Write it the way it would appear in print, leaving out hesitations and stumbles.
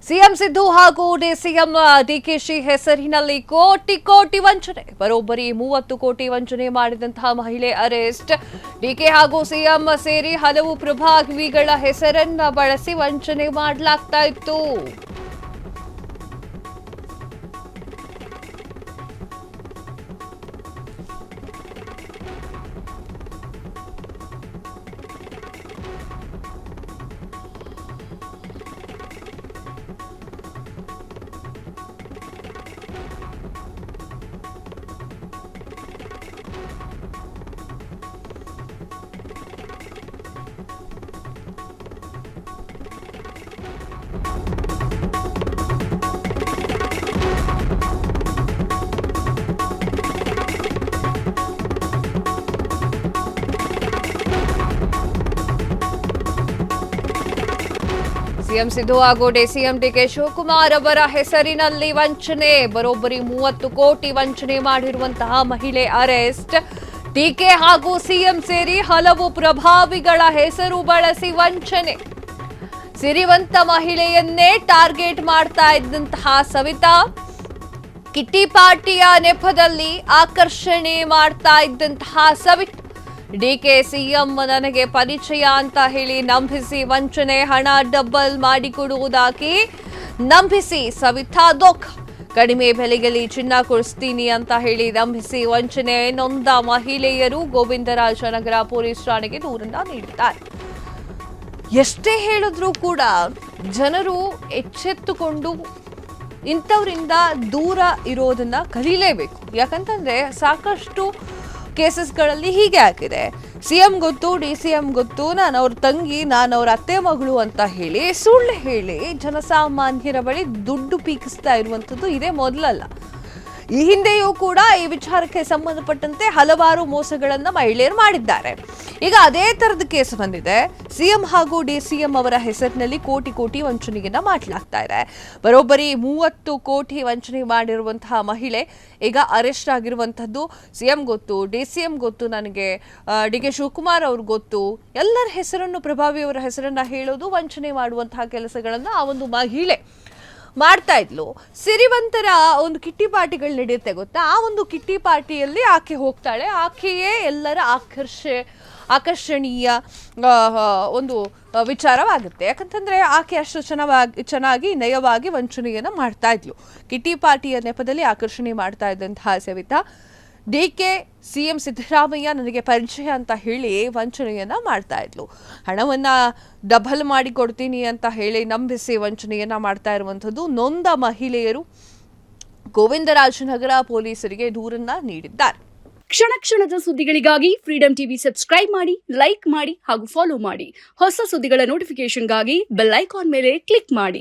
CM Siddu ಹಾಗೂ DCM DKShi ಹೆಸರಿನಲ್ಲಿ ಕೋಟಿ ವಂಚನೆ. ಬರೋಬ್ಬರಿ 30 ಕೋಟಿ ವಂಚನೆ ಮಾಡಿದಂತಹ ಮಹಿಳೆ ಅರೆಸ್ಟ್. ಡಿಕೆ ಹಾಗೂ ಸಿಎಂ ಸೇರಿ ಹಲವು ಪ್ರಭಾವಿಗಳ ಹೆಸರನ್ನ ಬಳಸಿ ವಂಚನೆ ಮಾಡಲಾಗ್ತಾ ಇತ್ತು. ಸಿಎಂ ಸಿದ್ದು ಹಾಗೂ ಡಿಸಿಎಂ ಡಿಕೆ ಶಿವಕುಮಾರ್ ಅವರ ಹೆಸರಿನಲ್ಲಿ ವಂಚನೆ. ಬರೋಬ್ಬರಿ 30 ಕೋಟಿ ವಂಚನೆ ಮಾಡಿರುವಂತಹ ಮಹಿಳೆ ಅರೆಸ್ಟ್. ಡಿಕೆ ಹಾಗೂ ಸಿಎಂ ಸೇರಿ ಹಲವು ಪ್ರಭಾವಿಗಳ ಹೆಸರು ಬಳಸಿ ವಂಚನೆ. ಸಿರಿವಂತ ಮಹಿಳೆಯನ್ನೇ ಟಾರ್ಗೆಟ್ ಮಾಡ್ತಾ ಇದ್ದಂತಹ ಸವಿತಾ ಕಿಟ್ಟಿ ಪಾರ್ಟಿಯ ನೆಪದಲ್ಲಿ ಆಕರ್ಷಣೆ ಮಾಡ್ತಾ ಇದ್ದಂತಹ ಸವಿತಾ ಡಿಕೆ ಸಿಎಂ ನನಗೆ ಪರಿಚಯ ಅಂತ ಹೇಳಿ ನಂಬಿಸಿ ವಂಚನೆ, ಹಣ ಡಬಲ್ ಮಾಡಿಕೊಡುವುದಾಗಿ ನಂಬಿಸಿ ಸವಿತಾ ದೋಖ, ಕಡಿಮೆ ಬೆಲೆಯಲ್ಲಿ ಚಿನ್ನ ಕೊಡಿಸ್ತೀನಿ ಅಂತ ಹೇಳಿ ನಂಬಿಸಿ ವಂಚನೆ. ನೊಂದ ಮಹಿಳೆಯರು ಗೋವಿಂದರಾಜನಗರ ಪೊಲೀಸ್ ಠಾಣೆಗೆ ದೂರನ್ನ ನೀಡಿದ್ದಾರೆ. ಎಷ್ಟೇ ಹೇಳಿದ್ರೂ ಕೂಡ ಜನರು ಎಚ್ಚೆತ್ತುಕೊಂಡು ಇಂಥವರಿಂದ ದೂರ ಇರೋದನ್ನ ಕಲೀಲೇಬೇಕು. ಯಾಕಂತಂದ್ರೆ ಸಾಕಷ್ಟು ಕೇಸಸ್ಗಳಲ್ಲಿ ಹೀಗೆ ಆಗಿದೆ. ಸಿಎಂ ಗೊತ್ತು, ಡಿಸಿಎಂ ಗೊತ್ತು, ನಾನು ಅವ್ರ ತಂಗಿ, ನಾನು ಅವ್ರ ಅತ್ತೆ ಮಗಳು ಅಂತ ಹೇಳಿ ಸುಳ್ಳು ಹೇಳಿ ಜನಸಾಮಾನ್ಯರ ಬಳಿ ದುಡ್ಡು ಪೀಕಿಸ್ತಾ ಇರುವಂಥದ್ದು ಇದೇ ಮೊದಲಲ್ಲ. ಈ ಹಿಂದೆಯೂ ಕೂಡ ಈ ವಿಚಾರಕ್ಕೆ ಸಂಬಂಧಪಟ್ಟಂತೆ ಹಲವಾರು ಮೋಸಗಳನ್ನ ಮಹಿಳೆಯರು ಮಾಡಿದ್ದಾರೆ. ಈಗ ಅದೇ ತರದ ಕೇಸ್ ಬಂದಿದೆ. ಸಿಎಂ ಹಾಗೂ ಡಿಸಿಎಂ ಅವರ ಹೆಸರಿನಲ್ಲಿ ಕೋಟಿ ವಂಚನೆಯನ್ನ ಮಾಡಲಾಗ್ತಾ ಇದೆ. ಬರೋಬ್ಬರಿ 30 ಕೋಟಿ ವಂಚನೆ ಮಾಡಿರುವಂತಹ ಮಹಿಳೆ ಈಗ ಅರೆಸ್ಟ್ ಆಗಿರುವಂತದ್ದು. ಸಿಎಂ ಗೊತ್ತು, ಡಿಸಿಎಂ ಗೊತ್ತು, ನನಗೆ ಡಿಕೆ ಶಿವಕುಮಾರ್ ಅವ್ರು ಗೊತ್ತು, ಎಲ್ಲರ ಹೆಸರನ್ನು, ಪ್ರಭಾವಿಯವರ ಹೆಸರನ್ನ ಹೇಳೋದು, ವಂಚನೆ ಮಾಡುವಂತಹ ಕೆಲಸಗಳನ್ನ ಆ ಒಂದು ಮಹಿಳೆ ಮಾಡ್ತಾ ಇದ್ಲು. ಸಿರಿವಂತರ ಒಂದು ಕಿಟ್ಟಿ ಪಾರ್ಟಿಗಳು ನಡೆಯುತ್ತೆ ಗೊತ್ತಾ, ಆ ಒಂದು ಕಿಟ್ಟಿ ಪಾರ್ಟಿಯಲ್ಲಿ ಆಕೆ ಹೋಗ್ತಾಳೆ. ಆಕೆಯೇ ಎಲ್ಲರ ಆಕರ್ಷಣೀಯ ಒಂದು ವಿಚಾರವಾಗುತ್ತೆ. ಯಾಕಂತಂದ್ರೆ ಆಕೆ ಅಷ್ಟು ಚೆನ್ನಾಗಿ ನಯವಾಗಿ ವಂಚನೆಯನ್ನ ಮಾಡ್ತಾ ಇದ್ಲು. ಕಿಟ್ಟಿ ಪಾರ್ಟಿಯ ನೆಪದಲ್ಲಿ ಆಕರ್ಷಣೆ ಮಾಡ್ತಾ ಇದ್ದಂತಹ ಸವಿತಾ ಡಿಕೆ ಸಿಎಂ ಸಿದ್ದರಾಮಯ್ಯ ನನಗೆ ಪರಿಚಯ ಅಂತ ಹೇಳಿ ವಂಚನೆಯನ್ನ ಮಾಡ್ತಾ ಇದ್ಲು. ಹಣವನ್ನ ಡಬಲ್ ಮಾಡಿ ಕೊಡ್ತೀನಿ ಅಂತ ಹೇಳಿ ನಂಬಿಸಿ ವಂಚನೆಯನ್ನ ಮಾಡ್ತಾ ಇರುವಂಥದ್ದು. ನೊಂದ ಮಹಿಳೆಯರು ಗೋವಿಂದರಾಜನಗರ ಪೊಲೀಸರಿಗೆ ದೂರನ್ನ ನೀಡಿದ್ದಾರೆ. ಕ್ಷಣದ ಸುದ್ದಿಗಳಿಗಾಗಿ ಫ್ರೀಡಂ ಟಿವಿ ಸಬ್ಸ್ಕ್ರೈಬ್ ಮಾಡಿ, ಲೈಕ್ ಮಾಡಿ ಹಾಗೂ ಫಾಲೋ ಮಾಡಿ. ಹೊಸ ಸುದ್ದಿಗಳ ನೋಟಿಫಿಕೇಶನ್ಗಾಗಿ ಬೆಲ್ ಐಕಾನ್ ಮೇಲೆ ಕ್ಲಿಕ್ ಮಾಡಿ.